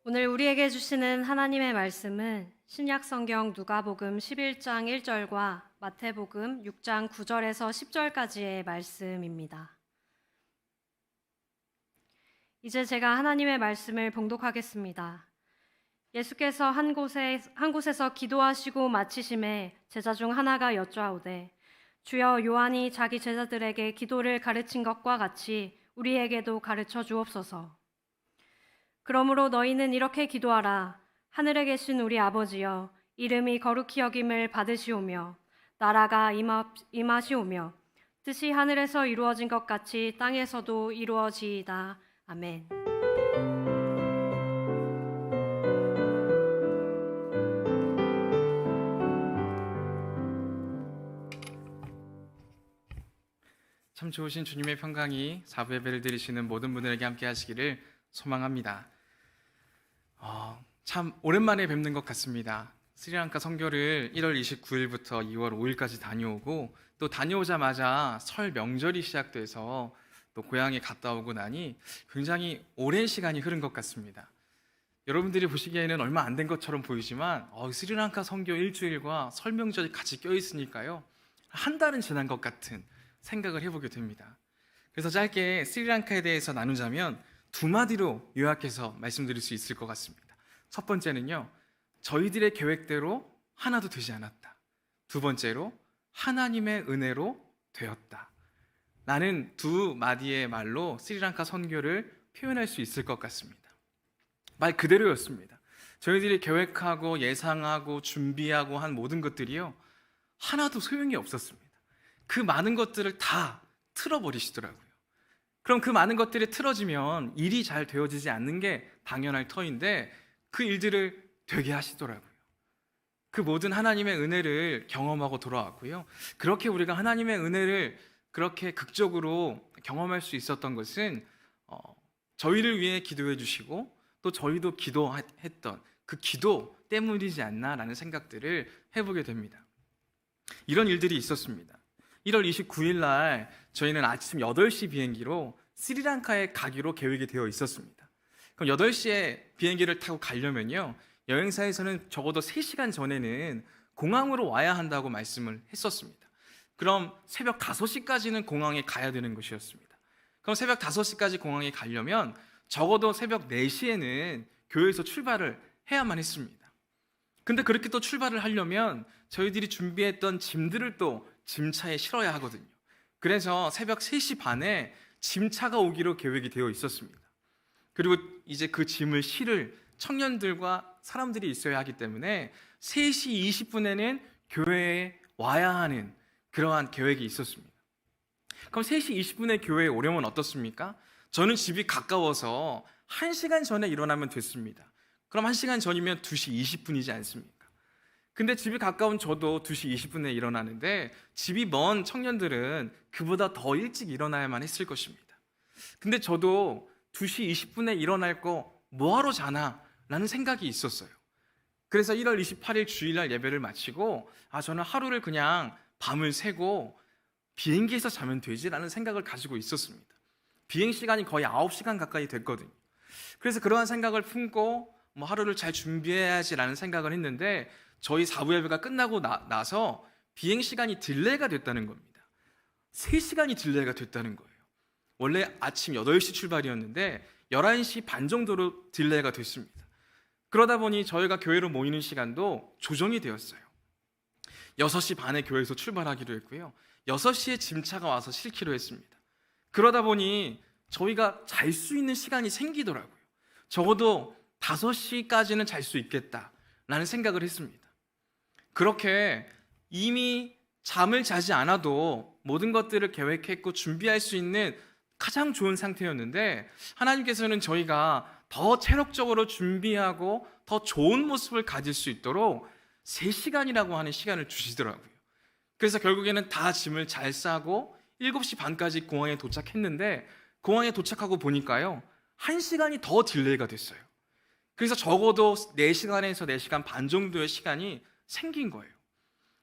오늘 우리에게 주시는 하나님의 말씀은 신약 성경 누가복음 11장 1절과 마태복음 6장 9절에서 10절까지의 말씀입니다. 이제 제가 하나님의 말씀을 봉독하겠습니다. 예수께서 한 곳에서 기도하시고 마치심에 제자 중 하나가 여쭈아오되, 주여, 요한이 자기 제자들에게 기도를 가르친 것과 같이 우리에게도 가르쳐 주옵소서. 그러므로 너희는 이렇게 기도하라. 하늘에 계신 우리 아버지여, 이름이 거룩히 여김을 받으시오며 나라가 임하시오며 뜻이 하늘에서 이루어진 것 같이 땅에서도 이루어지이다. 아멘. 참 좋으신 주님의 평강이 사부 예배를 드리시는 모든 분들에게 함께 하시기를 소망합니다. 참 오랜만에 뵙는 것 같습니다. 스리랑카 선교를 1월 29일부터 2월 5일까지 다녀오고, 또 다녀오자마자 설 명절이 시작돼서 또 고향에 갔다 오고 나니 굉장히 오랜 시간이 흐른 것 같습니다. 여러분들이 보시기에는 얼마 안 된 것처럼 보이지만 스리랑카 선교 일주일과 설 명절이 같이 껴있으니까요, 한 달은 지난 것 같은 생각을 해보게 됩니다. 그래서 짧게 스리랑카에 대해서 나누자면 두 마디로 요약해서 말씀드릴 수 있을 것 같습니다. 첫 번째는요, 저희들의 계획대로 하나도 되지 않았다. 두 번째로, 하나님의 은혜로 되었다. 라는 두 마디의 말로 스리랑카 선교를 표현할 수 있을 것 같습니다. 말 그대로였습니다. 저희들이 계획하고 예상하고 준비하고 한 모든 것들이요, 하나도 소용이 없었습니다. 그 많은 것들을 다 틀어버리시더라고요. 그럼 그 많은 것들이 틀어지면 일이 잘 되어지지 않는 게 당연할 터인데, 그 일들을 되게 하시더라고요. 그 모든 하나님의 은혜를 경험하고 돌아왔고요. 그렇게 우리가 하나님의 은혜를 그렇게 극적으로 경험할 수 있었던 것은 저희를 위해 기도해 주시고 또 저희도 기도했던 그 기도 때문이지 않나라는 생각들을 해보게 됩니다. 이런 일들이 있었습니다. 1월 29일 날 저희는 아침 8시 비행기로 스리랑카에 가기로 계획이 되어 있었습니다. 그럼 8시에 비행기를 타고 가려면요, 여행사에서는 적어도 3시간 전에는 공항으로 와야 한다고 말씀을 했었습니다. 그럼 새벽 5시까지는 공항에 가야 되는 것이었습니다. 그럼 새벽 5시까지 공항에 가려면 적어도 새벽 4시에는 교회에서 출발을 해야만 했습니다. 근데 그렇게 또 출발을 하려면 저희들이 준비했던 짐들을 또 짐차에 실어야 하거든요. 그래서 새벽 3시 반에 짐차가 오기로 계획이 되어 있었습니다. 그리고 이제 그 짐을 실을 청년들과 사람들이 있어야 하기 때문에 3시 20분에는 교회에 와야 하는 그러한 계획이 있었습니다. 그럼 3시 20분에 교회에 오려면 어떻습니까? 저는 집이 가까워서 1시간 전에 일어나면 됐습니다. 그럼 1시간 전이면 2시 20분이지 않습니까? 근데 집이 가까운 저도 2시 20분에 일어나는데, 집이 먼 청년들은 그보다 더 일찍 일어나야만 했을 것입니다. 근데 저도 2시 20분에 일어날 거 뭐하러 자나? 라는 생각이 있었어요. 그래서 1월 28일 주일날 예배를 마치고 저는 하루를 그냥 밤을 새고 비행기에서 자면 되지라는 생각을 가지고 있었습니다. 비행 시간이 거의 9시간 가까이 됐거든요. 그래서 그러한 생각을 품고 하루를 잘 준비해야지라는 생각을 했는데, 저희 사부 예배가 끝나고 나서 비행 시간이 딜레이가 됐다는 겁니다. 3시간이 딜레이가 됐다는 거예요. 원래 아침 8시 출발이었는데 11시 반 정도로 딜레이가 됐습니다. 그러다 보니 저희가 교회로 모이는 시간도 조정이 되었어요. 6시 반에 교회에서 출발하기로 했고요, 6시에 짐차가 와서 실기로 했습니다. 그러다 보니 저희가 잘 수 있는 시간이 생기더라고요. 적어도 5시까지는 잘 수 있겠다라는 생각을 했습니다. 그렇게 이미 잠을 자지 않아도 모든 것들을 계획했고 준비할 수 있는 가장 좋은 상태였는데, 하나님께서는 저희가 더 체력적으로 준비하고 더 좋은 모습을 가질 수 있도록 3시간이라고 하는 시간을 주시더라고요. 그래서 결국에는 다 짐을 잘 싸고 7시 반까지 공항에 도착했는데, 공항에 도착하고 보니까요, 1시간이 더 딜레이가 됐어요. 그래서 적어도 4시간에서 4시간 반 정도의 시간이 생긴 거예요.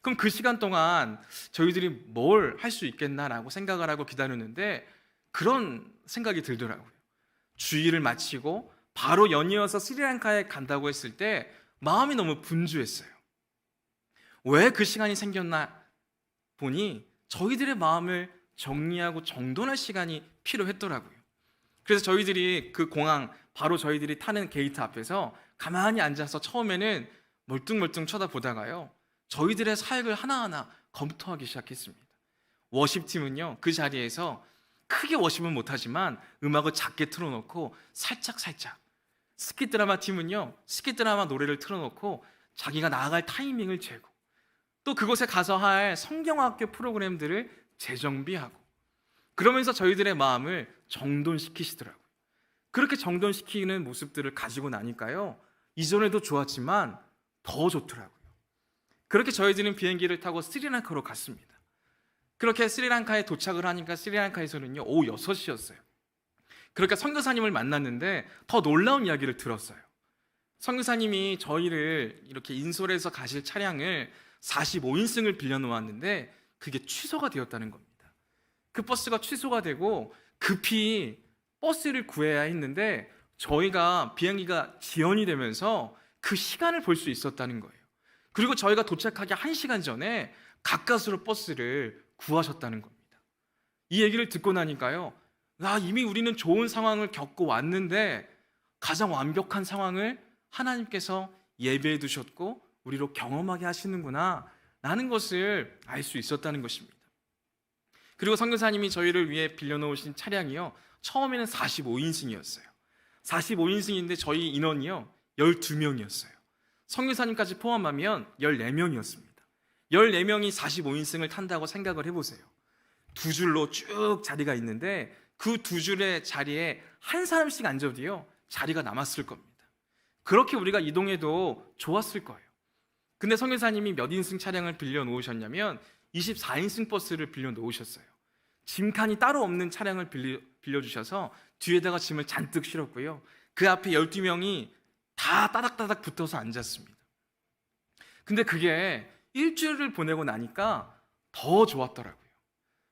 그럼 그 시간 동안 저희들이 뭘 할 수 있겠나라고 생각을 하고 기다렸는데, 그런 생각이 들더라고요. 주일을 마치고 바로 연이어서 스리랑카에 간다고 했을 때 마음이 너무 분주했어요. 왜 그 시간이 생겼나 보니 저희들의 마음을 정리하고 정돈할 시간이 필요했더라고요. 그래서 저희들이 그 공항 바로 저희들이 타는 게이트 앞에서 가만히 앉아서 처음에는 멀뚱멀뚱 쳐다보다가요, 저희들의 사역을 하나하나 검토하기 시작했습니다. 워십팀은요, 그 자리에서 크게 워십은 못하지만 음악을 작게 틀어놓고 살짝살짝, 스키드라마 팀은요, 스키드라마 노래를 틀어놓고 자기가 나아갈 타이밍을 재고, 또 그곳에 가서 할 성경학교 프로그램들을 재정비하고, 그러면서 저희들의 마음을 정돈시키시더라고요. 그렇게 정돈시키는 모습들을 가지고 나니까요, 이전에도 좋았지만 더 좋더라고요. 그렇게 저희들은 비행기를 타고 스리랑카로 갔습니다. 그렇게 스리랑카에 도착을 하니까 스리랑카에서는요, 오후 6시였어요. 그러니까 선교사님을 만났는데 더 놀라운 이야기를 들었어요. 선교사님이 저희를 이렇게 인솔에서 가실 차량을 45인승을 빌려놓았는데 그게 취소가 되었다는 겁니다. 그 버스가 취소가 되고 급히 버스를 구해야 했는데 저희가 비행기가 지연이 되면서 그 시간을 볼 수 있었다는 거예요. 그리고 저희가 도착하기 1시간 전에 가까스로 버스를 구하셨다는 겁니다. 이 얘기를 듣고 나니까요, 이미 우리는 좋은 상황을 겪고 왔는데 가장 완벽한 상황을 하나님께서 예배해 두셨고 우리로 경험하게 하시는구나 라는 것을 알 수 있었다는 것입니다. 그리고 선교사님이 저희를 위해 빌려놓으신 차량이요, 처음에는 45인승이었어요. 45인승인데 저희 인원이요 12명이었어요. 선교사님까지 포함하면 14명이었습니다. 14명이 45인승을 탄다고 생각을 해보세요. 두 줄로 쭉 자리가 있는데 그 두 줄의 자리에 한 사람씩 앉아도요 자리가 남았을 겁니다. 그렇게 우리가 이동해도 좋았을 거예요. 근데 선교사님이 몇 인승 차량을 빌려 놓으셨냐면 24인승 버스를 빌려 놓으셨어요. 짐칸이 따로 없는 차량을 빌려주셔서 뒤에다가 짐을 잔뜩 실었고요, 그 앞에 12명이 다 따닥따닥 붙어서 앉았습니다. 근데 그게 일주일을 보내고 나니까 더 좋았더라고요.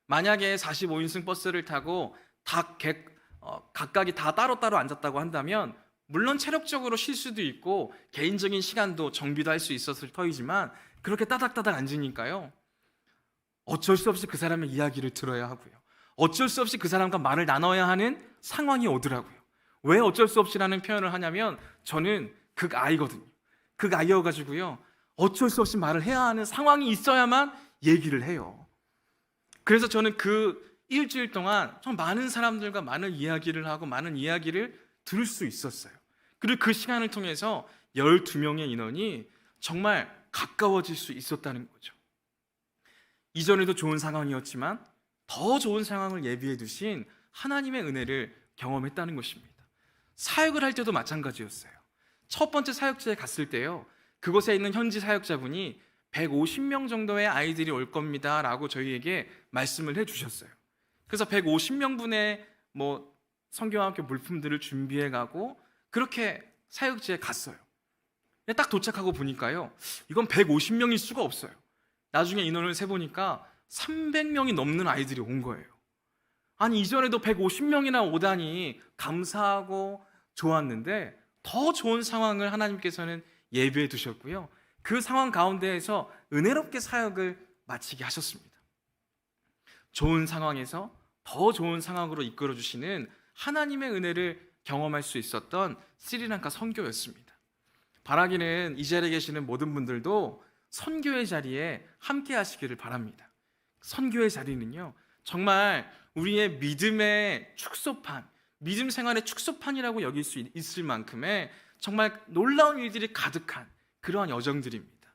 만약에 45인승 버스를 타고 각각이 다 따로따로 앉았다고 한다면 물론 체력적으로 쉴 수도 있고 개인적인 시간도 정비도 할 수 있었을 터이지만 그렇게 따닥따닥 앉으니까요, 어쩔 수 없이 그 사람의 이야기를 들어야 하고요, 어쩔 수 없이 그 사람과 말을 나눠야 하는 상황이 오더라고요. 왜 어쩔 수 없이라는 표현을 하냐면 저는 극아이거든요. 극아이여가지고요, 어쩔 수 없이 말을 해야 하는 상황이 있어야만 얘기를 해요. 그래서 저는 그 일주일 동안 좀 많은 사람들과 많은 이야기를 하고 많은 이야기를 들을 수 있었어요. 그리고 그 시간을 통해서 12명의 인원이 정말 가까워질 수 있었다는 거죠. 이전에도 좋은 상황이었지만 더 좋은 상황을 예비해 두신 하나님의 은혜를 경험했다는 것입니다. 사역을 할 때도 마찬가지였어요. 첫 번째 사역지에 갔을 때요, 그곳에 있는 현지 사역자분이 150명 정도의 아이들이 올 겁니다 라고 저희에게 말씀을 해주셨어요. 그래서 150명분의 성경학교 물품들을 준비해 가고 그렇게 사역지에 갔어요. 딱 도착하고 보니까요, 이건 150명일 수가 없어요. 나중에 인원을 세보니까 300명이 넘는 아이들이 온 거예요. 아니, 이전에도 150명이나 오다니 감사하고 좋았는데 더 좋은 상황을 하나님께서는 예비해 두셨고요, 그 상황 가운데에서 은혜롭게 사역을 마치게 하셨습니다. 좋은 상황에서 더 좋은 상황으로 이끌어 주시는 하나님의 은혜를 경험할 수 있었던 스리랑카 선교였습니다. 바라기는 이 자리에 계시는 모든 분들도 선교의 자리에 함께 하시기를 바랍니다. 선교의 자리는요, 정말 우리의 믿음의 축소판, 믿음 생활의 축소판이라고 여길 수 있을 만큼의 정말 놀라운 일들이 가득한 그러한 여정들입니다.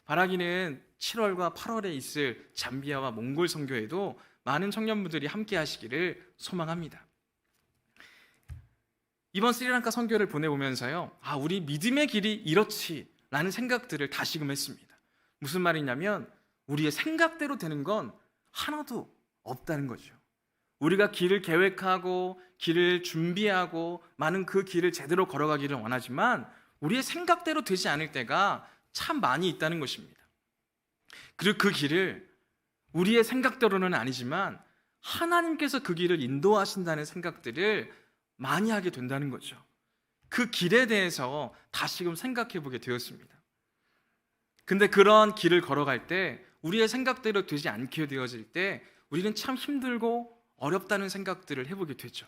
바라기는 7월과 8월에 있을 잠비아와 몽골 선교에도 많은 청년분들이 함께 하시기를 소망합니다. 이번 스리랑카 선교를 보내보면서요, 우리 믿음의 길이 이렇지라는 생각들을 다시금 했습니다. 무슨 말이냐면 우리의 생각대로 되는 건 하나도 없다는 거죠. 우리가 길을 계획하고 길을 준비하고 많은 그 길을 제대로 걸어가기를 원하지만 우리의 생각대로 되지 않을 때가 참 많이 있다는 것입니다. 그리고 그 길을 우리의 생각대로는 아니지만 하나님께서 그 길을 인도하신다는 생각들을 많이 하게 된다는 거죠. 그 길에 대해서 다시금 생각해 보게 되었습니다. 근데 그런 길을 걸어갈 때 우리의 생각대로 되지 않게 되어질 때 우리는 참 힘들고 어렵다는 생각들을 해보게 되죠.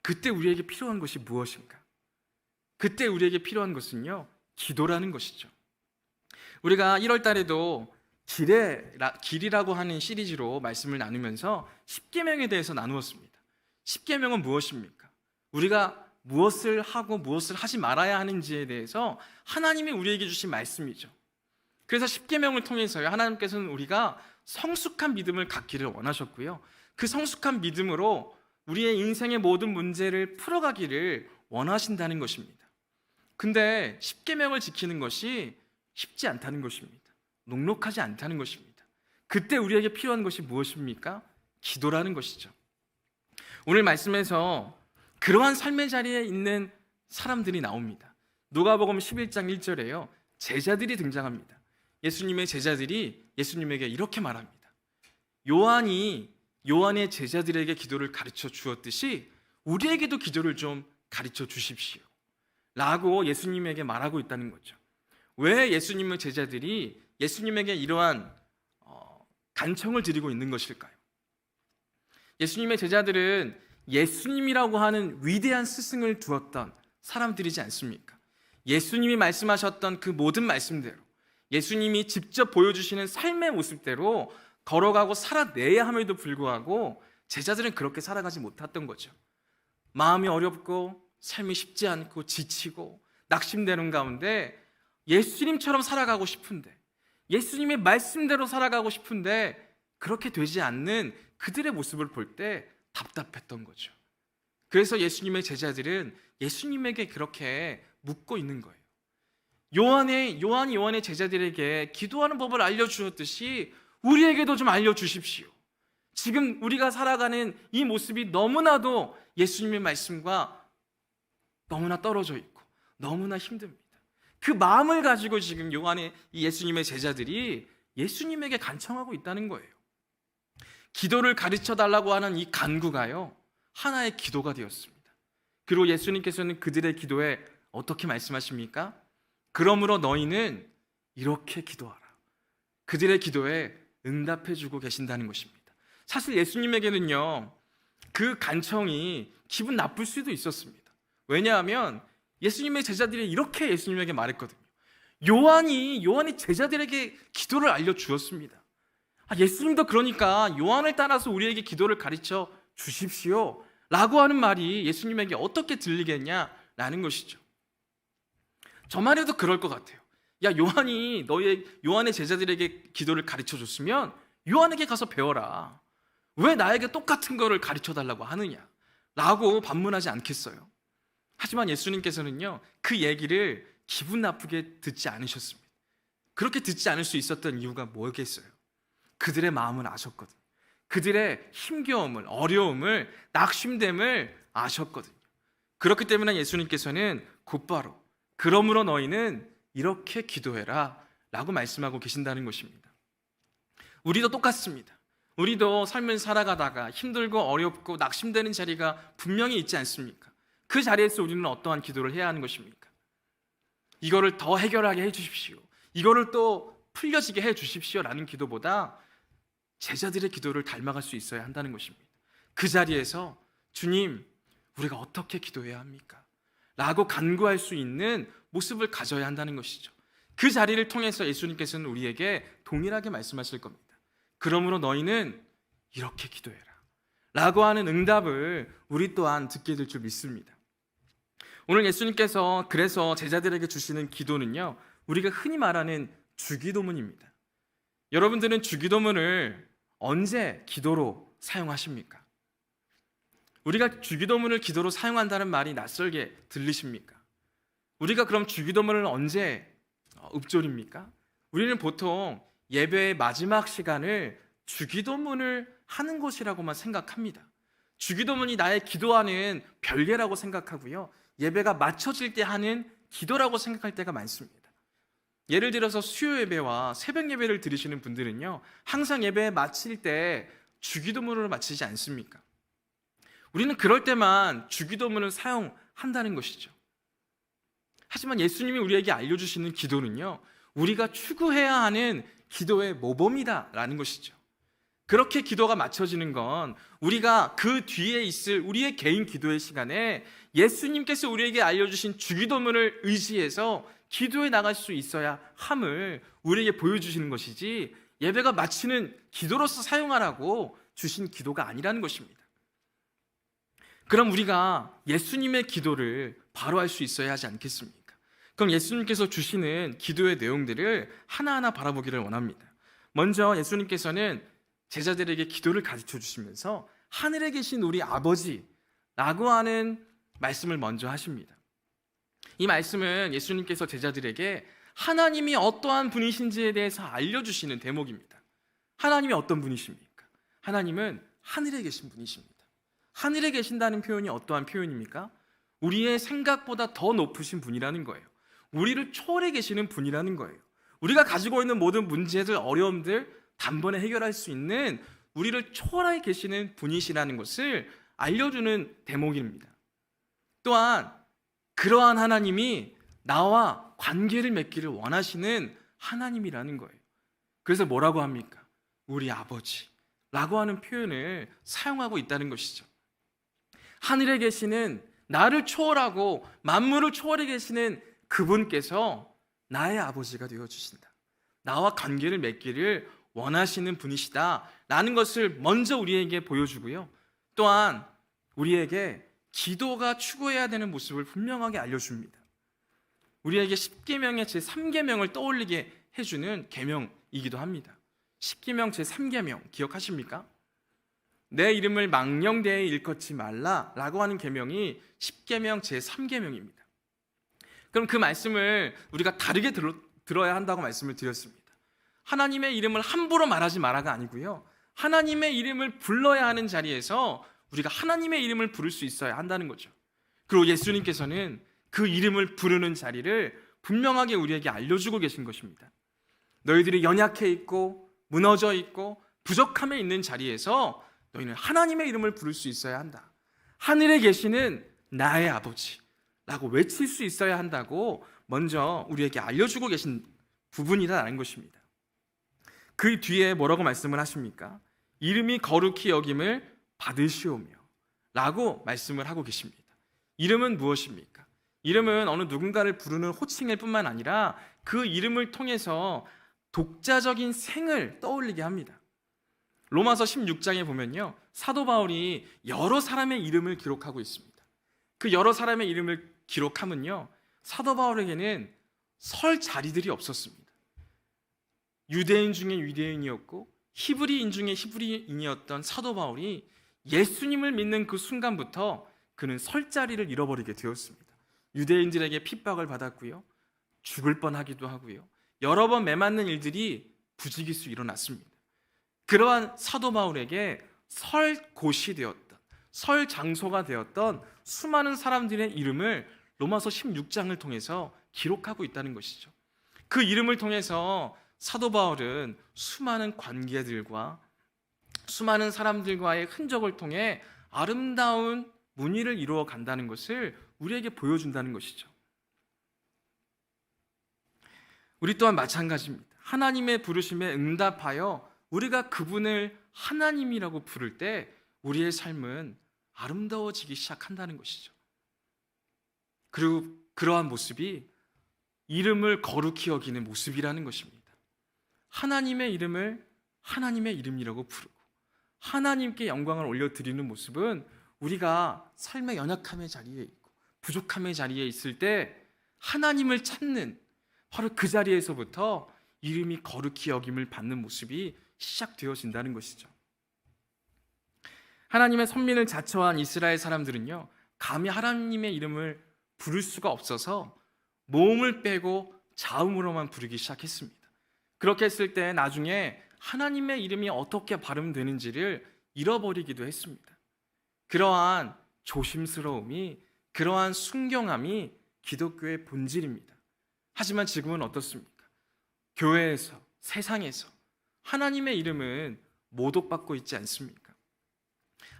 그때 우리에게 필요한 것이 무엇인가? 그때 우리에게 필요한 것은요, 기도라는 것이죠. 우리가 1월 달에도 길이라고 하는 시리즈로 말씀을 나누면서 10계명에 대해서 나누었습니다. 10계명은 무엇입니까? 우리가 무엇을 하고 무엇을 하지 말아야 하는지에 대해서 하나님이 우리에게 주신 말씀이죠. 그래서 10계명을 통해서요, 하나님께서는 우리가 성숙한 믿음을 갖기를 원하셨고요, 그 성숙한 믿음으로 우리의 인생의 모든 문제를 풀어가기를 원하신다는 것입니다. 근데 10계명을 지키는 것이 쉽지 않다는 것입니다. 녹록하지 않다는 것입니다. 그때 우리에게 필요한 것이 무엇입니까? 기도라는 것이죠. 오늘 말씀에서 그러한 삶의 자리에 있는 사람들이 나옵니다. 누가복음 11장 1절에요, 제자들이 등장합니다. 예수님의 제자들이 예수님에게 이렇게 말합니다. 요한의 제자들에게 기도를 가르쳐 주었듯이 우리에게도 기도를 좀 가르쳐 주십시오 라고 예수님에게 말하고 있다는 거죠. 왜 예수님의 제자들이 예수님에게 이러한 간청을 드리고 있는 것일까요? 예수님의 제자들은 예수님이라고 하는 위대한 스승을 두었던 사람들이지 않습니까? 예수님이 말씀하셨던 그 모든 말씀대로, 예수님이 직접 보여주시는 삶의 모습대로 걸어가고 살아내야 함에도 불구하고 제자들은 그렇게 살아가지 못했던 거죠. 마음이 어렵고 삶이 쉽지 않고 지치고 낙심되는 가운데 예수님처럼 살아가고 싶은데, 예수님의 말씀대로 살아가고 싶은데 그렇게 되지 않는 그들의 모습을 볼 때 답답했던 거죠. 그래서 예수님의 제자들은 예수님에게 그렇게 묻고 있는 거예요. 요한의 제자들에게 기도하는 법을 알려주었듯이 우리에게도 좀 알려주십시오. 지금 우리가 살아가는 이 모습이 너무나도 예수님의 말씀과 너무나 떨어져 있고 너무나 힘듭니다. 그 마음을 가지고 지금 이 예수님의 제자들이 예수님에게 간청하고 있다는 거예요. 기도를 가르쳐 달라고 하는 이 간구가요, 하나의 기도가 되었습니다. 그리고 예수님께서는 그들의 기도에 어떻게 말씀하십니까? 그러므로 너희는 이렇게 기도하라. 그들의 기도에 응답해 주고 계신다는 것입니다. 사실 예수님에게는요, 그 간청이 기분 나쁠 수도 있었습니다. 왜냐하면 예수님의 제자들이 이렇게 예수님에게 말했거든요. 요한이 제자들에게 기도를 알려주었습니다. 예수님도 그러니까 요한을 따라서 우리에게 기도를 가르쳐 주십시오 라고 하는 말이 예수님에게 어떻게 들리겠냐라는 것이죠. 저만 해도 그럴 것 같아요. 요한의 제자들에게 기도를 가르쳐 줬으면 요한에게 가서 배워라. 왜 나에게 똑같은 거를 가르쳐 달라고 하느냐 라고 반문하지 않겠어요. 하지만 예수님께서는요, 그 얘기를 기분 나쁘게 듣지 않으셨습니다. 그렇게 듣지 않을 수 있었던 이유가 뭐겠어요? 그들의 마음을 아셨거든요. 그들의 힘겨움을, 어려움을, 낙심됨을 아셨거든요. 그렇기 때문에 예수님께서는 곧바로 그러므로 너희는 이렇게 기도해라 라고 말씀하고 계신다는 것입니다. 우리도 똑같습니다. 우리도 삶을 살아가다가 힘들고 어렵고 낙심되는 자리가 분명히 있지 않습니까? 그 자리에서 우리는 어떠한 기도를 해야 하는 것입니까? 이거를 더 해결하게 해주십시오, 이거를 또 풀려지게 해주십시오 라는 기도보다 제자들의 기도를 닮아갈 수 있어야 한다는 것입니다. 그 자리에서 주님, 우리가 어떻게 기도해야 합니까? 라고 간구할 수 있는 모습을 가져야 한다는 것이죠. 그 자리를 통해서 예수님께서는 우리에게 동일하게 말씀하실 겁니다. 그러므로 너희는 이렇게 기도해라 라고 하는 응답을 우리 또한 듣게 될 줄 믿습니다. 오늘 예수님께서 그래서 제자들에게 주시는 기도는요, 우리가 흔히 말하는 주기도문입니다. 여러분들은 주기도문을 언제 기도로 사용하십니까? 우리가 주기도문을 기도로 사용한다는 말이 낯설게 들리십니까? 우리가 그럼 주기도문을 언제 읊조립니까? 우리는 보통 예배의 마지막 시간을 주기도문을 하는 것이라고만 생각합니다. 주기도문이 나의 기도하는 별개라고 생각하고요, 예배가 마쳐질 때 하는 기도라고 생각할 때가 많습니다. 예를 들어서 수요 예배와 새벽 예배를 드리시는 분들은요, 항상 예배 마칠 때 주기도문으로 마치지 않습니까? 우리는 그럴 때만 주기도문을 사용한다는 것이죠. 하지만 예수님이 우리에게 알려주시는 기도는요, 우리가 추구해야 하는 기도의 모범이다라는 것이죠. 그렇게 기도가 맞춰지는 건 우리가 그 뒤에 있을 우리의 개인 기도의 시간에 예수님께서 우리에게 알려주신 주기도문을 의지해서 기도에 나갈 수 있어야 함을 우리에게 보여주시는 것이지, 예배가 마치는 기도로서 사용하라고 주신 기도가 아니라는 것입니다. 그럼 우리가 예수님의 기도를 바로 할 수 있어야 하지 않겠습니까? 그럼 예수님께서 주시는 기도의 내용들을 하나하나 바라보기를 원합니다. 먼저 예수님께서는 제자들에게 기도를 가르쳐 주시면서 하늘에 계신 우리 아버지라고 하는 말씀을 먼저 하십니다. 이 말씀은 예수님께서 제자들에게 하나님이 어떠한 분이신지에 대해서 알려주시는 대목입니다. 하나님이 어떤 분이십니까? 하나님은 하늘에 계신 분이십니다. 하늘에 계신다는 표현이 어떠한 표현입니까? 우리의 생각보다 더 높으신 분이라는 거예요. 우리를 초월해 계시는 분이라는 거예요. 우리가 가지고 있는 모든 문제들, 어려움들 단번에 해결할 수 있는 우리를 초월해 계시는 분이시라는 것을 알려주는 대목입니다. 또한 그러한 하나님이 나와 관계를 맺기를 원하시는 하나님이라는 거예요. 그래서 뭐라고 합니까? 우리 아버지라고 하는 표현을 사용하고 있다는 것이죠. 하늘에 계시는, 나를 초월하고 만물을 초월해 계시는 그분께서 나의 아버지가 되어주신다, 나와 관계를 맺기를 원하시는 분이시다라는 것을 먼저 우리에게 보여주고요, 또한 우리에게 기도가 추구해야 되는 모습을 분명하게 알려줍니다. 우리에게 십계명의 제3계명을 떠올리게 해주는 계명이기도 합니다. 십계명 제3계명 기억하십니까? 내 이름을 망령되이 일컫지 말라라고 하는 계명이 십계명 제3계명입니다. 그럼 그 말씀을 우리가 다르게 들어야 한다고 말씀을 드렸습니다. 하나님의 이름을 함부로 말하지 마라가 아니고요, 하나님의 이름을 불러야 하는 자리에서 우리가 하나님의 이름을 부를 수 있어야 한다는 거죠. 그리고 예수님께서는 그 이름을 부르는 자리를 분명하게 우리에게 알려주고 계신 것입니다. 너희들이 연약해 있고 무너져 있고 부족함에 있는 자리에서 너희는 하나님의 이름을 부를 수 있어야 한다. 하늘에 계시는 나의 아버지라고 외칠 수 있어야 한다고 먼저 우리에게 알려주고 계신 부분이라는 것입니다. 그 뒤에 뭐라고 말씀을 하십니까? 이름이 거룩히 여김을 받으시오며 라고 말씀을 하고 계십니다. 이름은 무엇입니까? 이름은 어느 누군가를 부르는 호칭일 뿐만 아니라 그 이름을 통해서 독자적인 생을 떠올리게 합니다. 로마서 16장에 보면요, 사도 바울이 여러 사람의 이름을 기록하고 있습니다. 그 여러 사람의 이름을 기록하면요, 사도 바울에게는 설 자리들이 없었습니다. 유대인 중에 유대인이었고 히브리인 중에 히브리인이었던 사도 바울이 예수님을 믿는 그 순간부터 그는 설 자리를 잃어버리게 되었습니다. 유대인들에게 핍박을 받았고요, 죽을 뻔하기도 하고요, 여러 번 매맞는 일들이 부지기수 일어났습니다. 그러한 사도 바울에게 설 곳이 되었던, 설 장소가 되었던 수많은 사람들의 이름을 로마서 16장을 통해서 기록하고 있다는 것이죠. 그 이름을 통해서 사도 바울은 수많은 관계들과 수많은 사람들과의 흔적을 통해 아름다운 문의를 이루어 간다는 것을 우리에게 보여준다는 것이죠. 우리 또한 마찬가지입니다. 하나님의 부르심에 응답하여 우리가 그분을 하나님이라고 부를 때 우리의 삶은 아름다워지기 시작한다는 것이죠. 그리고 그러한 모습이 이름을 거룩히 여기는 모습이라는 것입니다. 하나님의 이름을 하나님의 이름이라고 부르고 하나님께 영광을 올려드리는 모습은 우리가 삶의 연약함의 자리에 있고 부족함의 자리에 있을 때 하나님을 찾는, 바로 그 자리에서부터 이름이 거룩히 여김을 받는 모습이 시작되어진다는 것이죠. 하나님의 선민을 자처한 이스라엘 사람들은요, 감히 하나님의 이름을 부를 수가 없어서 모음을 빼고 자음으로만 부르기 시작했습니다. 그렇게 했을 때 나중에 하나님의 이름이 어떻게 발음되는지를 잃어버리기도 했습니다. 그러한 조심스러움이, 그러한 순경함이 기독교의 본질입니다. 하지만 지금은 어떻습니까? 교회에서, 세상에서 하나님의 이름은 모독받고 있지 않습니까?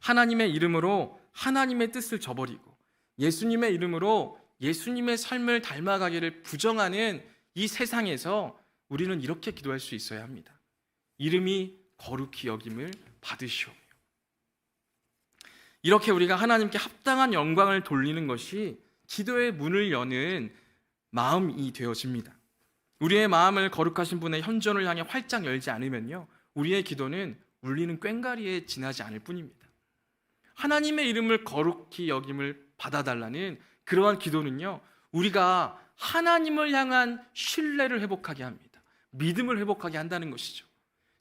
하나님의 이름으로 하나님의 뜻을 저버리고 예수님의 이름으로 예수님의 삶을 닮아가기를 부정하는 이 세상에서 우리는 이렇게 기도할 수 있어야 합니다. 이름이 거룩히 여김을 받으시오며. 이렇게 우리가 하나님께 합당한 영광을 돌리는 것이 기도의 문을 여는 마음이 되어집니다. 우리의 마음을 거룩하신 분의 현존을 향해 활짝 열지 않으면요, 우리의 기도는 울리는 꽹과리에 지나지 않을 뿐입니다. 하나님의 이름을 거룩히 여김을 받아달라는 그러한 기도는요, 우리가 하나님을 향한 신뢰를 회복하게 합니다. 믿음을 회복하게 한다는 것이죠.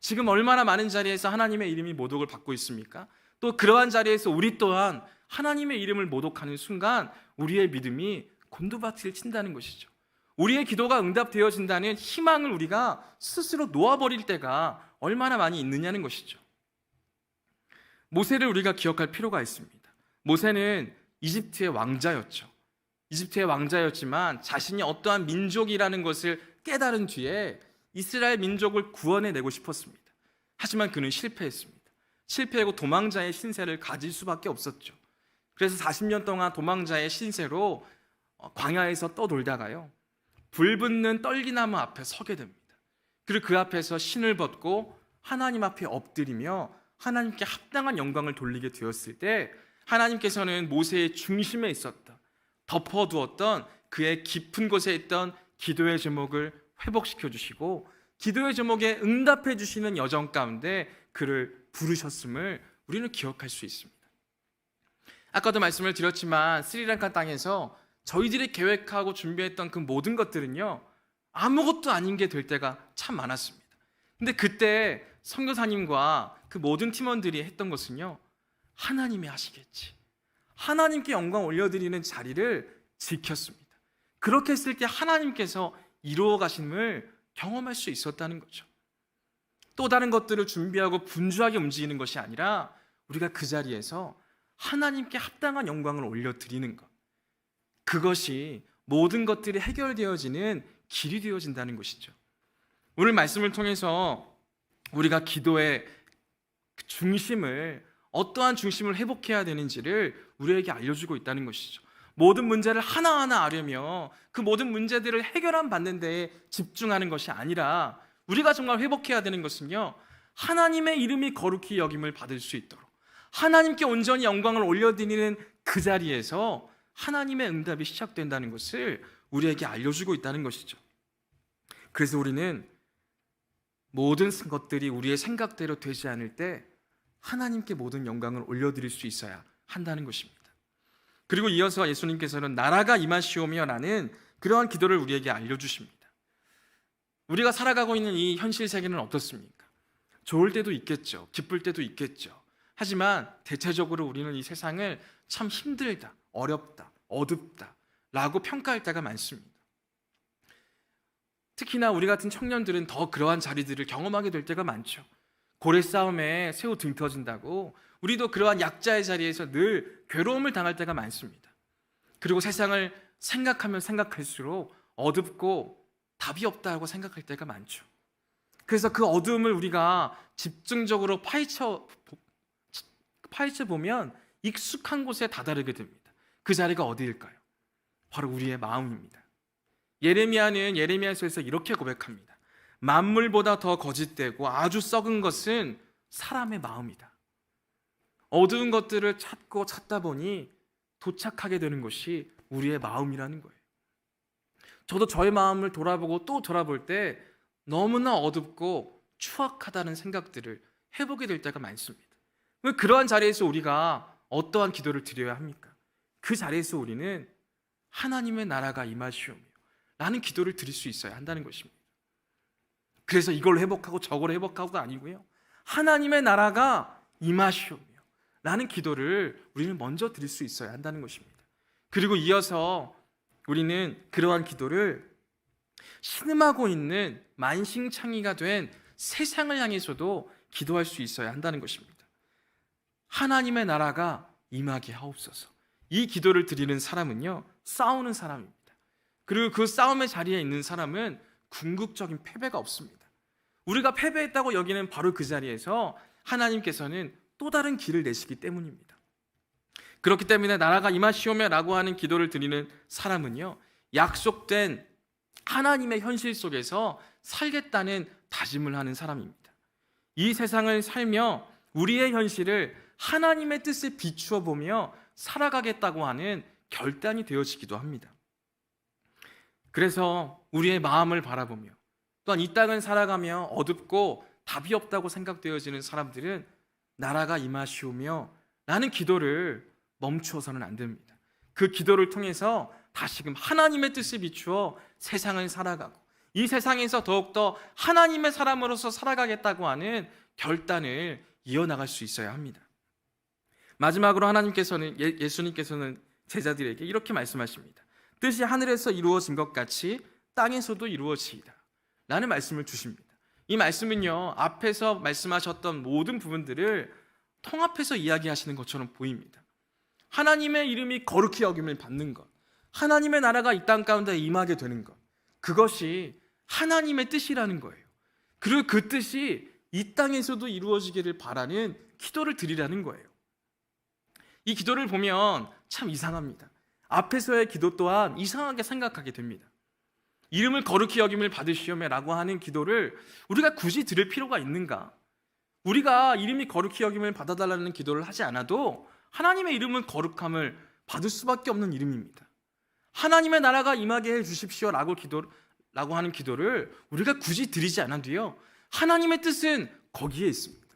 지금 얼마나 많은 자리에서 하나님의 이름이 모독을 받고 있습니까? 또 그러한 자리에서 우리 또한 하나님의 이름을 모독하는 순간 우리의 믿음이 곤두박질을 친다는 것이죠. 우리의 기도가 응답되어진다는 희망을 우리가 스스로 놓아버릴 때가 얼마나 많이 있느냐는 것이죠. 모세를 우리가 기억할 필요가 있습니다. 모세는 이집트의 왕자였죠. 이집트의 왕자였지만 자신이 어떠한 민족이라는 것을 깨달은 뒤에 이스라엘 민족을 구원해내고 싶었습니다. 하지만 그는 실패했습니다. 실패하고 도망자의 신세를 가질 수밖에 없었죠. 그래서 40년 동안 도망자의 신세로 광야에서 떠돌다가요, 불붙는 떨기나무 앞에 서게 됩니다. 그리고 그 앞에서 신을 벗고 하나님 앞에 엎드리며 하나님께 합당한 영광을 돌리게 되었을 때 하나님께서는 모세의 중심에 있었던, 덮어두었던 그의 깊은 곳에 있던 기도의 제목을 회복시켜 주시고 기도의 제목에 응답해 주시는 여정 가운데 그를 부르셨음을 우리는 기억할 수 있습니다. 아까도 말씀을 드렸지만 스리랑카 땅에서 저희들이 계획하고 준비했던 그 모든 것들은요, 아무것도 아닌 게 될 때가 참 많았습니다. 근데 그때 선교사님과 그 모든 팀원들이 했던 것은요, 하나님이 하시겠지, 하나님께 영광 올려드리는 자리를 지켰습니다. 그렇게 했을 때 하나님께서 이루어 가심을 경험할 수 있었다는 거죠. 또 다른 것들을 준비하고 분주하게 움직이는 것이 아니라 우리가 그 자리에서 하나님께 합당한 영광을 올려드리는 것, 그것이 모든 것들이 해결되어지는 길이 되어진다는 것이죠. 오늘 말씀을 통해서 우리가 기도의 중심을, 어떠한 중심을 회복해야 되는지를 우리에게 알려주고 있다는 것이죠. 모든 문제를 하나하나 아려며 그 모든 문제들을 해결함 받는 데에 집중하는 것이 아니라 우리가 정말 회복해야 되는 것은요, 하나님의 이름이 거룩히 여김을 받을 수 있도록 하나님께 온전히 영광을 올려드리는 그 자리에서 하나님의 응답이 시작된다는 것을 우리에게 알려주고 있다는 것이죠. 그래서 우리는 모든 것들이 우리의 생각대로 되지 않을 때 하나님께 모든 영광을 올려드릴 수 있어야 한다는 것입니다. 그리고 이어서 예수님께서는 나라가 임하시오며 라는 그러한 기도를 우리에게 알려주십니다. 우리가 살아가고 있는 이 현실 세계는 어떻습니까? 좋을 때도 있겠죠. 기쁠 때도 있겠죠. 하지만 대체적으로 우리는 이 세상을 참 힘들다, 어렵다, 어둡다 라고 평가할 때가 많습니다. 특히나 우리 같은 청년들은 더 그러한 자리들을 경험하게 될 때가 많죠. 고래 싸움에 새우 등 터진다고 우리도 그러한 약자의 자리에서 늘 괴로움을 당할 때가 많습니다. 그리고 세상을 생각하면 생각할수록 어둡고 답이 없다고 생각할 때가 많죠. 그래서 그 어두움을 우리가 집중적으로 파헤쳐 보면 익숙한 곳에 다다르게 됩니다. 그 자리가 어디일까요? 바로 우리의 마음입니다. 예레미야는 예레미야서에서 이렇게 고백합니다. 만물보다 더 거짓되고 아주 썩은 것은 사람의 마음이다. 어두운 것들을 찾고 찾다 보니 도착하게 되는 것이 우리의 마음이라는 거예요. 저도 저의 마음을 돌아보고 또 돌아볼 때 너무나 어둡고 추악하다는 생각들을 해보게 될 때가 많습니다. 왜 그러한 자리에서 우리가 어떠한 기도를 드려야 합니까? 그 자리에서 우리는 하나님의 나라가 임하시오며 라는 기도를 드릴 수 있어야 한다는 것입니다. 그래서 이걸 회복하고 저걸 회복하고가 아니고요, 하나님의 나라가 임하시오며 라는 기도를 우리는 먼저 드릴 수 있어야 한다는 것입니다. 그리고 이어서 우리는 그러한 기도를 신음하고 있는 만신창이가 된 세상을 향해서도 기도할 수 있어야 한다는 것입니다. 하나님의 나라가 임하게 하옵소서. 이 기도를 드리는 사람은요, 싸우는 사람입니다. 그리고 그 싸움의 자리에 있는 사람은 궁극적인 패배가 없습니다. 우리가 패배했다고 여기는 바로 그 자리에서 하나님께서는 또 다른 길을 내시기 때문입니다. 그렇기 때문에 나라가 임하시오며라고 하는 기도를 드리는 사람은요, 약속된 하나님의 현실 속에서 살겠다는 다짐을 하는 사람입니다. 이 세상을 살며 우리의 현실을 하나님의 뜻에 비추어 보며 살아가겠다고 하는 결단이 되어지기도 합니다. 그래서 우리의 마음을 바라보며 또한 이 땅을 살아가며 어둡고 답이 없다고 생각되어지는 사람들은 나라가 임하시오며 라는 기도를 멈추어서는 안 됩니다. 그 기도를 통해서 다시금 하나님의 뜻에 비추어 세상을 살아가고 이 세상에서 더욱더 하나님의 사람으로서 살아가겠다고 하는 결단을 이어나갈 수 있어야 합니다. 마지막으로 예수님께서는 제자들에게 이렇게 말씀하십니다. 뜻이 하늘에서 이루어진 것 같이 땅에서도 이루어지이다 라는 말씀을 주십니다. 이 말씀은요, 앞에서 말씀하셨던 모든 부분들을 통합해서 이야기하시는 것처럼 보입니다. 하나님의 이름이 거룩히 여김을 받는 것, 하나님의 나라가 이 땅 가운데 임하게 되는 것, 그것이 하나님의 뜻이라는 거예요. 그리고 그 뜻이 이 땅에서도 이루어지기를 바라는 기도를 드리라는 거예요. 이 기도를 보면 참 이상합니다. 앞에서의 기도 또한 이상하게 생각하게 됩니다. 이름을 거룩히 여김을 받으시오며라고 하는 기도를 우리가 굳이 드릴 필요가 있는가? 우리가 이름이 거룩히 여김을 받아달라는 기도를 하지 않아도 하나님의 이름은 거룩함을 받을 수밖에 없는 이름입니다. 하나님의 나라가 임하게 해 주십시오라고 하는 기도를 우리가 굳이 드리지 않아도요, 하나님의 뜻은 거기에 있습니다.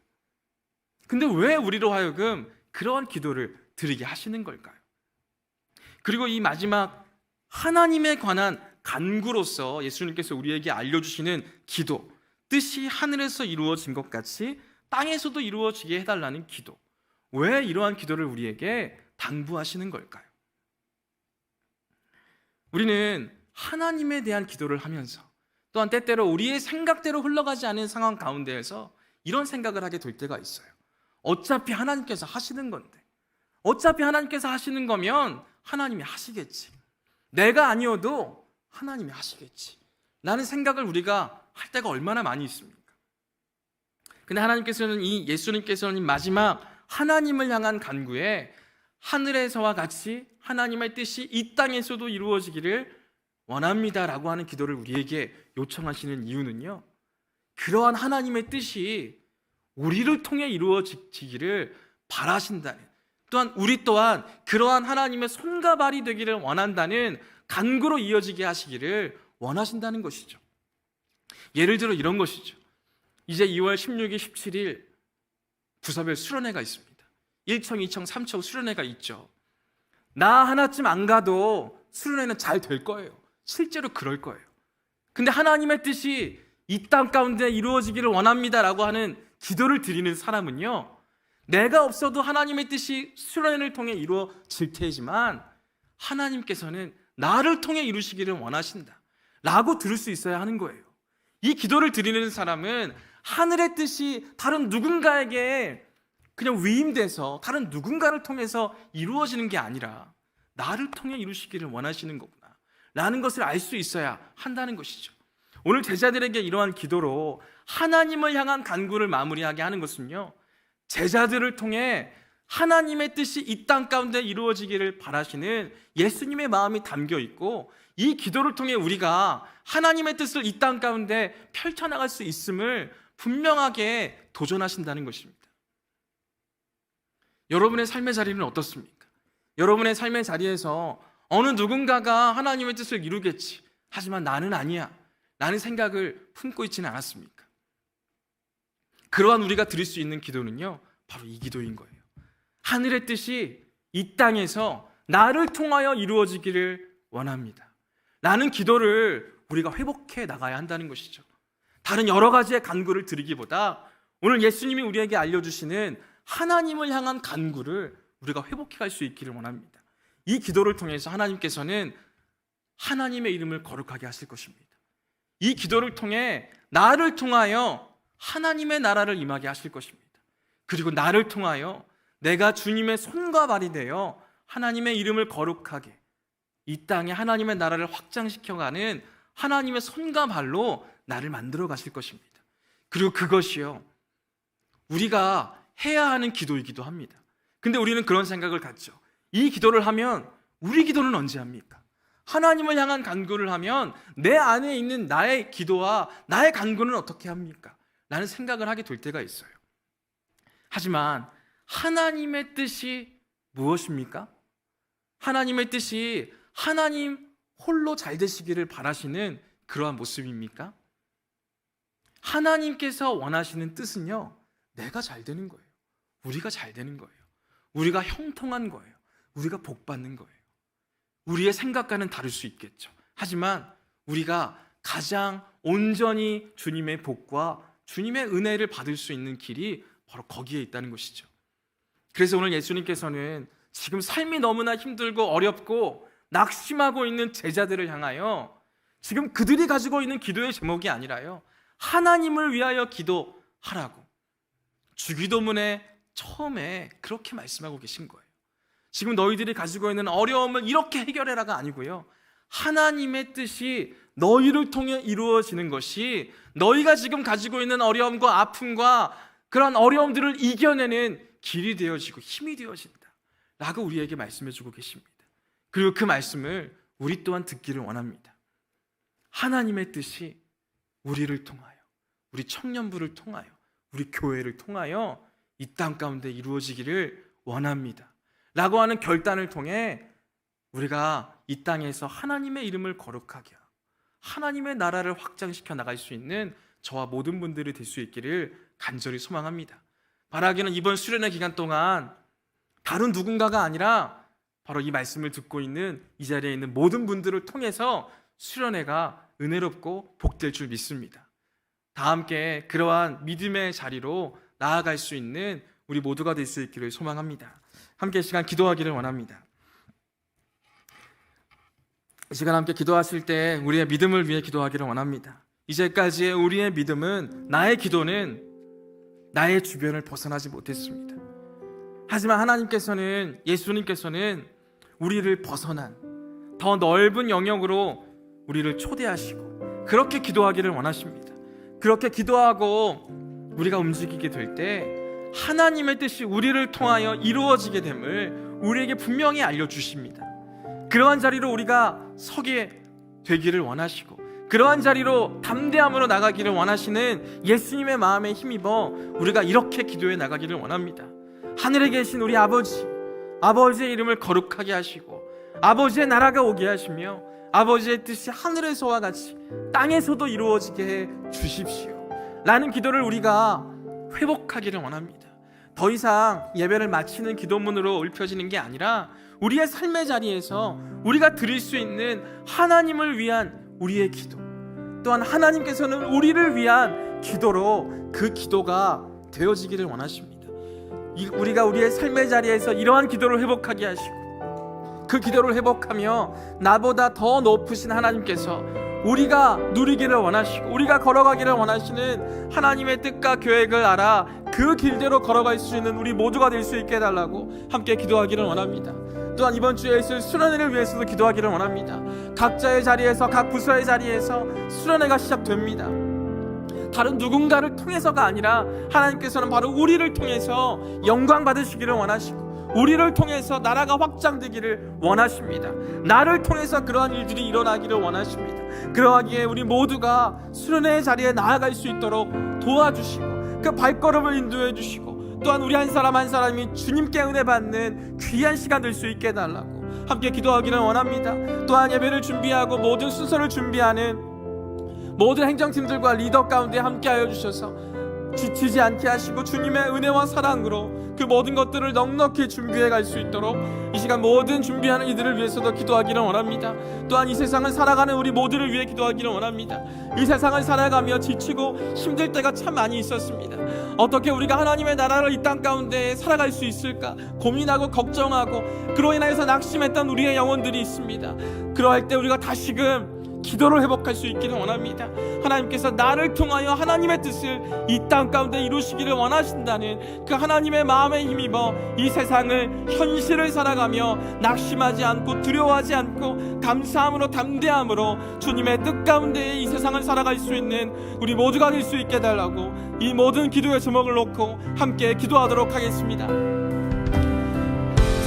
근데 왜 우리로 하여금 그러한 기도를 드리게 하시는 걸까요? 그리고 이 마지막 하나님에 관한 간구로서 예수님께서 우리에게 알려주시는 기도, 뜻이 하늘에서 이루어진 것 같이 땅에서도 이루어지게 해달라는 기도, 왜 이러한 기도를 우리에게 당부하시는 걸까요? 우리는 하나님에 대한 기도를 하면서 또한 때때로 우리의 생각대로 흘러가지 않은 상황 가운데에서 이런 생각을 하게 될 때가 있어요. 어차피 하나님께서 하시는 건데, 어차피 하나님께서 하시는 거면 하나님이 하시겠지, 내가 아니어도 하나님이 하시겠지 라는 생각을 우리가 할 때가 얼마나 많이 있습니까? 근데 예수님께서는 마지막 하나님을 향한 간구에 하늘에서와 같이 하나님의 뜻이 이 땅에서도 이루어지기를 원합니다라고 하는 기도를 우리에게 요청하시는 이유는요, 그러한 하나님의 뜻이 우리를 통해 이루어지기를 바라신다는, 또한 우리 또한 그러한 하나님의 손과 발이 되기를 원한다는 간구로 이어지게 하시기를 원하신다는 것이죠. 예를 들어 이런 것이죠. 이제 2월 16일, 17일 부서별 수련회가 있습니다. 1청, 2청, 3청 수련회가 있죠. 나 하나쯤 안 가도 수련회는 잘 될 거예요. 실제로 그럴 거예요. 근데 하나님의 뜻이 이 땅 가운데 이루어지기를 원합니다라고 하는 기도를 드리는 사람은요, 내가 없어도 하나님의 뜻이 수련회를 통해 이루어질 테지만 하나님께서는 나를 통해 이루시기를 원하신다 라고 들을 수 있어야 하는 거예요. 이 기도를 드리는 사람은 하늘의 뜻이 다른 누군가에게 그냥 위임돼서 다른 누군가를 통해서 이루어지는 게 아니라 나를 통해 이루시기를 원하시는 거구나 라는 것을 알 수 있어야 한다는 것이죠. 오늘 제자들에게 이러한 기도로 하나님을 향한 간구를 마무리하게 하는 것은요, 제자들을 통해 하나님의 뜻이 이 땅 가운데 이루어지기를 바라시는 예수님의 마음이 담겨 있고, 이 기도를 통해 우리가 하나님의 뜻을 이 땅 가운데 펼쳐나갈 수 있음을 분명하게 도전하신다는 것입니다. 여러분의 삶의 자리는 어떻습니까? 여러분의 삶의 자리에서 어느 누군가가 하나님의 뜻을 이루겠지, 하지만 나는 아니야 라는 생각을 품고 있지는 않았습니까? 그러한 우리가 드릴 수 있는 기도는요, 바로 이 기도인 거예요. 하늘의 뜻이 이 땅에서 나를 통하여 이루어지기를 원합니다 라는 기도를 우리가 회복해 나가야 한다는 것이죠. 다른 여러 가지의 간구를 드리기보다 오늘 예수님이 우리에게 알려주시는 하나님을 향한 간구를 우리가 회복해 갈 수 있기를 원합니다. 이 기도를 통해서 하나님께서는 하나님의 이름을 거룩하게 하실 것입니다. 이 기도를 통해 나를 통하여 하나님의 나라를 임하게 하실 것입니다. 그리고 나를 통하여 내가 주님의 손과 발이 되어 하나님의 이름을 거룩하게, 이 땅에 하나님의 나라를 확장시켜가는 하나님의 손과 발로 나를 만들어 가실 것입니다. 그리고 그것이요, 우리가 해야 하는 기도이기도 합니다. 근데 우리는 그런 생각을 갖죠. 이 기도를 하면 우리 기도는 언제 합니까? 하나님을 향한 간구를 하면 내 안에 있는 나의 기도와 나의 간구는 어떻게 합니까? 라는 생각을 하게 될 때가 있어요. 하지만 하나님의 뜻이 무엇입니까? 하나님의 뜻이 하나님 홀로 잘 되시기를 바라시는 그러한 모습입니까? 하나님께서 원하시는 뜻은요, 내가 잘 되는 거예요. 우리가 잘 되는 거예요. 우리가 형통한 거예요. 우리가 복 받는 거예요. 우리의 생각과는 다를 수 있겠죠. 하지만 우리가 가장 온전히 주님의 복과 주님의 은혜를 받을 수 있는 길이 바로 거기에 있다는 것이죠. 그래서 오늘 예수님께서는 지금 삶이 너무나 힘들고 어렵고 낙심하고 있는 제자들을 향하여 지금 그들이 가지고 있는 기도의 제목이 아니라요, 하나님을 위하여 기도하라고 주기도문의 처음에 그렇게 말씀하고 계신 거예요. 지금 너희들이 가지고 있는 어려움을 이렇게 해결해라가 아니고요, 하나님의 뜻이 너희를 통해 이루어지는 것이 너희가 지금 가지고 있는 어려움과 아픔과 그런 어려움들을 이겨내는 길이 되어지고 힘이 되어진다 라고 우리에게 말씀해 주고 계십니다. 그리고 그 말씀을 우리 또한 듣기를 원합니다. 하나님의 뜻이 우리를 통하여, 우리 청년부를 통하여, 우리 교회를 통하여 이 땅 가운데 이루어지기를 원합니다 라고 하는 결단을 통해 우리가 이 땅에서 하나님의 이름을 거룩하게 하고 하나님의 나라를 확장시켜 나갈 수 있는 저와 모든 분들이 될 수 있기를 간절히 소망합니다. 바라기는 이번 수련회 기간 동안 다른 누군가가 아니라 바로 이 말씀을 듣고 있는 이 자리에 있는 모든 분들을 통해서 수련회가 은혜롭고 복될 줄 믿습니다. 다 함께 그러한 믿음의 자리로 나아갈 수 있는 우리 모두가 될 수 있기를 소망합니다. 함께 이 시간 기도하기를 원합니다. 이 시간 함께 기도하실 때 우리의 믿음을 위해 기도하기를 원합니다. 이제까지의 우리의 믿음은, 나의 기도는 나의 주변을 벗어나지 못했습니다. 하지만 하나님께서는, 예수님께서는 우리를 벗어난 더 넓은 영역으로 우리를 초대하시고 그렇게 기도하기를 원하십니다. 그렇게 기도하고 우리가 움직이게 될 때 하나님의 뜻이 우리를 통하여 이루어지게 됨을 우리에게 분명히 알려주십니다. 그러한 자리로 우리가 서게 되기를 원하시고 그러한 자리로 담대함으로 나가기를 원하시는 예수님의 마음에 힘입어 우리가 이렇게 기도해 나가기를 원합니다. 하늘에 계신 우리 아버지, 아버지의 이름을 거룩하게 하시고 아버지의 나라가 오게 하시며 아버지의 뜻이 하늘에서와 같이 땅에서도 이루어지게 해 주십시오 라는 기도를 우리가 회복하기를 원합니다. 더 이상 예배를 마치는 기도문으로 읊혀지는 게 아니라 우리의 삶의 자리에서 우리가 드릴 수 있는 하나님을 위한 우리의 기도, 또한 하나님께서는 우리를 위한 기도로 그 기도가 되어지기를 원하십니다. 우리가 우리의 삶의 자리에서 이러한 기도를 회복하게 하시고 그 기도를 회복하며 나보다 더 높으신 하나님께서 우리가 누리기를 원하시고 우리가 걸어가기를 원하시는 하나님의 뜻과 계획을 알아 그 길대로 걸어갈 수 있는 우리 모두가 될 수 있게 해달라고 함께 기도하기를 원합니다. 또한 이번 주에 있을 수련회를 위해서도 기도하기를 원합니다. 각자의 자리에서, 각 부서의 자리에서 수련회가 시작됩니다. 다른 누군가를 통해서가 아니라 하나님께서는 바로 우리를 통해서 영광 받으시기를 원하시고 우리를 통해서 나라가 확장되기를 원하십니다. 나를 통해서 그러한 일들이 일어나기를 원하십니다. 그러하기에 우리 모두가 수련회의 자리에 나아갈 수 있도록 도와주시고 그 발걸음을 인도해 주시고 또한 우리 한 사람 한 사람이 주님께 은혜 받는 귀한 시간 될 수 있게 해달라고 함께 기도하기를 원합니다. 또한 예배를 준비하고 모든 순서를 준비하는 모든 행정팀들과 리더 가운데 함께하여 주셔서 지치지 않게 하시고 주님의 은혜와 사랑으로 그 모든 것들을 넉넉히 준비해 갈 수 있도록 이 시간 모든 준비하는 이들을 위해서도 기도하기를 원합니다. 또한 이 세상을 살아가는 우리 모두를 위해 기도하기를 원합니다. 이 세상을 살아가며 지치고 힘들 때가 참 많이 있었습니다. 어떻게 우리가 하나님의 나라를 이 땅 가운데 살아갈 수 있을까 고민하고 걱정하고 그로 인하여서 낙심했던 우리의 영혼들이 있습니다. 그러할 때 우리가 다시금 기도를 회복할 수 있기를 원합니다. 하나님께서 나를 통하여 하나님의 뜻을 이 땅 가운데 이루시기를 원하신다는 그 하나님의 마음에 힘입어 이 세상을 현실을 살아가며 낙심하지 않고 두려워하지 않고 감사함으로 담대함으로 주님의 뜻 가운데 이 세상을 살아갈 수 있는 우리 모두가 될 수 있게 해달라고 이 모든 기도의 제목을 놓고 함께 기도하도록 하겠습니다.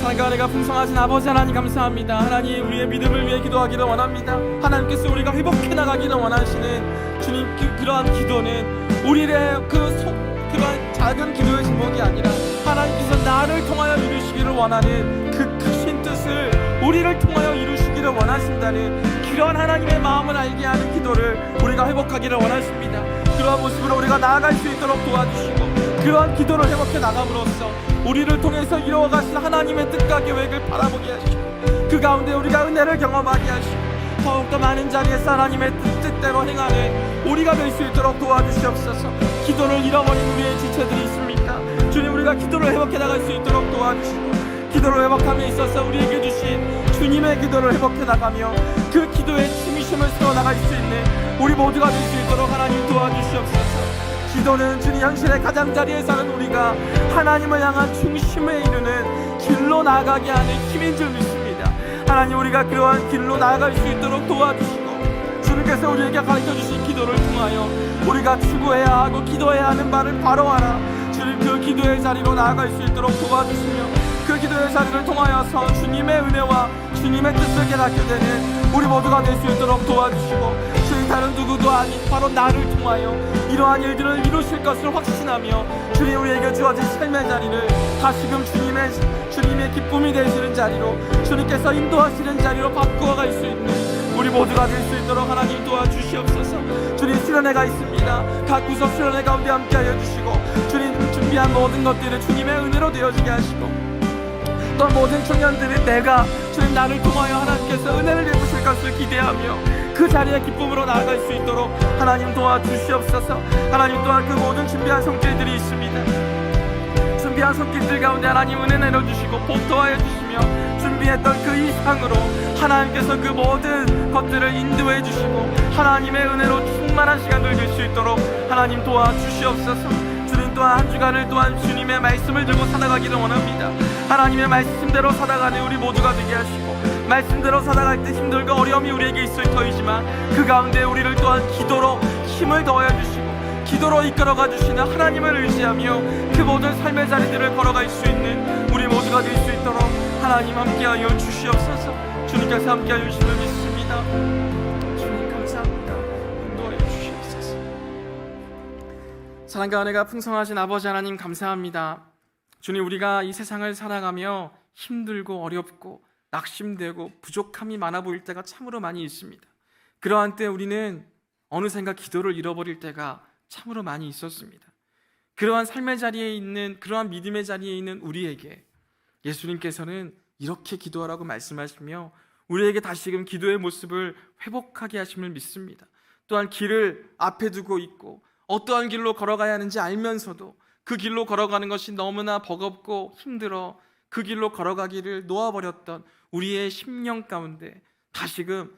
사랑과 은혜가 풍성하신 아버지 하나님 감사합니다. 하나님, 우리의 믿음을 위해 기도하기를 원합니다. 하나님께서 우리가 회복해 나가기를 원하시는 주님, 그러한 기도는 우리의 그러한 작은 기도의 제목이 아니라 하나님께서 나를 통하여 이루시기를 원하는 그 크신 뜻을 우리를 통하여 이루시기를 원하신다는 그러한 하나님의 마음을 알게 하는 기도를 우리가 회복하기를 원하십니다. 그러한 모습으로 우리가 나아갈 수 있도록 도와주시고, 그러한 기도를 회복해 나감으로써 우리를 통해서 이루어가신 하나님의 뜻과 계획을 바라보게 하시고, 그 가운데 우리가 은혜를 경험하게 하시고, 더욱더 많은 자리에서 하나님의 뜻대로 행하는 우리가 될 수 있도록 도와주시옵소서. 기도를 잃어버린 우리의 지체들이 있습니까? 주님, 우리가 기도를 회복해 나갈 수 있도록 도와주시고, 기도를 회복함에 있어서 우리에게 주신 주님의 기도를 회복해 나가며 그 기도의 중심을 세워 나갈 수 있는 우리 모두가 될 수 있도록 하나님 도와주시옵소서. 기도는 주님 현실의 가장자리에 사는 우리가 하나님을 향한 중심에 이르는 길로 나아가게 하는 힘인 줄 믿습니다. 하나님, 우리가 그러한 길로 나아갈 수 있도록 도와주시고, 주님께서 우리에게 가르쳐주신 기도를 통하여 우리가 추구해야 하고 기도해야 하는 바를 바로 알아 주님, 그 기도의 자리로 나아갈 수 있도록 도와주시며, 그 기도의 자리를 통하여서 주님의 은혜와 주님의 뜻을 깨닫게 되는 우리 모두가 될 수 있도록 도와주시고, 주님, 다른 누구도 아닌 바로 나를 통하여 이러한 일들을 이루실 것을 확신하며 주님, 우리에게 주어진 삶의 자리를 다시금 주님의 기쁨이 되시는 자리로, 주님께서 인도하시는 자리로 바꾸어 갈 수 있는 우리 모두가 될 수 있도록 하나님 도와주시옵소서. 주님, 수련회가 있습니다. 각 구석 수련회 가운데 함께하여 주시고, 주님 준비한 모든 것들을 주님의 은혜로 되어지게 하시고, 또 모든 청년들이 내가 주님 나를 통하여 하나님께서 은혜를 베푸실 것을 기대하며 그 자리에 기쁨으로 나아갈 수 있도록 하나님 도와주시옵소서. 하나님, 또한 그 모든 준비한 손길들이 있습니다. 준비한 손길들 가운데 하나님 은혜 내려주시고 보토하여 주시며, 준비했던 그 이상으로 하나님께서 그 모든 것들을 인도해 주시고 하나님의 은혜로 충만한 시간을 될 수 있도록 하나님 도와주시옵소서. 주님, 또한 한 주간을 또한 주님의 말씀을 들고 살아가기를 원합니다. 하나님의 말씀대로 살아가는 우리 모두가 되게 하시고, 말씀대로 살아갈 때 힘들고 어려움이 우리에게 있을 터이지만 그 가운데 우리를 또한 기도로 힘을 더하여 주시고 기도로 이끌어가 주시는 하나님을 의지하며 그 모든 삶의 자리들을 걸어갈 수 있는 우리 모두가 될 수 있도록 하나님 함께하여 주시옵소서. 주님께서 함께하여 주심을 믿습니다. 주님 감사합니다. 인도하여 주시옵소서. 사랑과 은혜가 풍성하신 아버지 하나님 감사합니다. 주님, 우리가 이 세상을 살아가며 힘들고 어렵고 낙심되고 부족함이 많아 보일 때가 참으로 많이 있습니다. 그러한 때 우리는 어느샌가 기도를 잃어버릴 때가 참으로 많이 있었습니다. 그러한 삶의 자리에 있는, 그러한 믿음의 자리에 있는 우리에게 예수님께서는 이렇게 기도하라고 말씀하시며 우리에게 다시금 기도의 모습을 회복하게 하심을 믿습니다. 또한 길을 앞에 두고 있고 어떠한 길로 걸어가야 하는지 알면서도 그 길로 걸어가는 것이 너무나 버겁고 힘들어 그 길로 걸어가기를 놓아버렸던 우리의 심령 가운데 다시금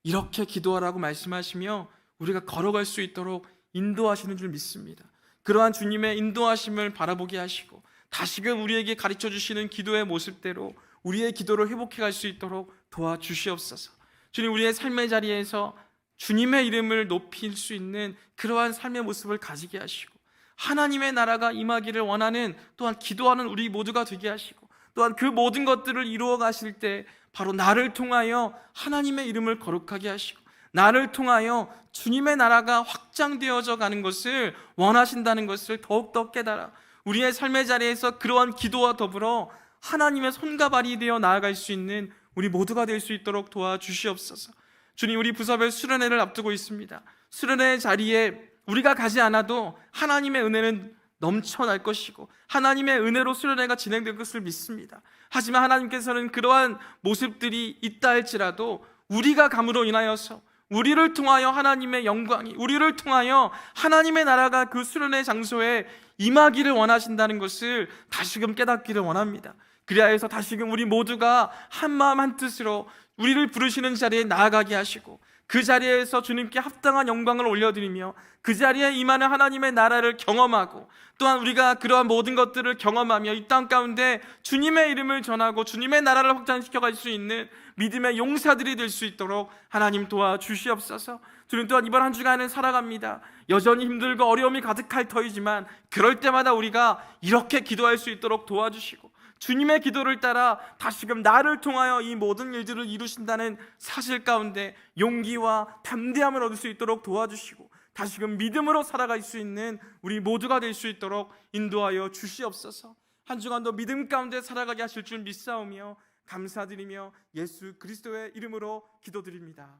이렇게 기도하라고 말씀하시며 우리가 걸어갈 수 있도록 인도하시는 줄 믿습니다. 그러한 주님의 인도하심을 바라보게 하시고 다시금 우리에게 가르쳐 주시는 기도의 모습대로 우리의 기도를 회복해 갈 수 있도록 도와주시옵소서. 주님, 우리의 삶의 자리에서 주님의 이름을 높일 수 있는 그러한 삶의 모습을 가지게 하시고 하나님의 나라가 임하기를 원하는 또한 기도하는 우리 모두가 되게 하시고 또한 그 모든 것들을 이루어 가실 때 바로 나를 통하여 하나님의 이름을 거룩하게 하시고 나를 통하여 주님의 나라가 확장되어져 가는 것을 원하신다는 것을 더욱더 깨달아 우리의 삶의 자리에서 그러한 기도와 더불어 하나님의 손과 발이 되어 나아갈 수 있는 우리 모두가 될 수 있도록 도와주시옵소서. 주님, 우리 부서별 수련회를 앞두고 있습니다. 수련회 자리에 우리가 가지 않아도 하나님의 은혜는 넘쳐날 것이고 하나님의 은혜로 수련회가 진행될 것을 믿습니다. 하지만 하나님께서는 그러한 모습들이 있다 할지라도 우리가 감으로 인하여서 우리를 통하여 하나님의 영광이, 우리를 통하여 하나님의 나라가 그 수련회 장소에 임하기를 원하신다는 것을 다시금 깨닫기를 원합니다. 그리하여서 다시금 우리 모두가 한마음 한뜻으로 우리를 부르시는 자리에 나아가게 하시고 그 자리에서 주님께 합당한 영광을 올려드리며 그 자리에 임하는 하나님의 나라를 경험하고 또한 우리가 그러한 모든 것들을 경험하며 이 땅 가운데 주님의 이름을 전하고 주님의 나라를 확장시켜갈 수 있는 믿음의 용사들이 될 수 있도록 하나님 도와주시옵소서. 주님, 또한 이번 한 주간을 살아갑니다. 여전히 힘들고 어려움이 가득할 터이지만 그럴 때마다 우리가 이렇게 기도할 수 있도록 도와주시고 주님의 기도를 따라 다시금 나를 통하여 이 모든 일들을 이루신다는 사실 가운데 용기와 담대함을 얻을 수 있도록 도와주시고 다시금 믿음으로 살아갈 수 있는 우리 모두가 될 수 있도록 인도하여 주시옵소서. 한 주간도 믿음 가운데 살아가게 하실 줄 믿사오며 감사드리며 예수 그리스도의 이름으로 기도드립니다.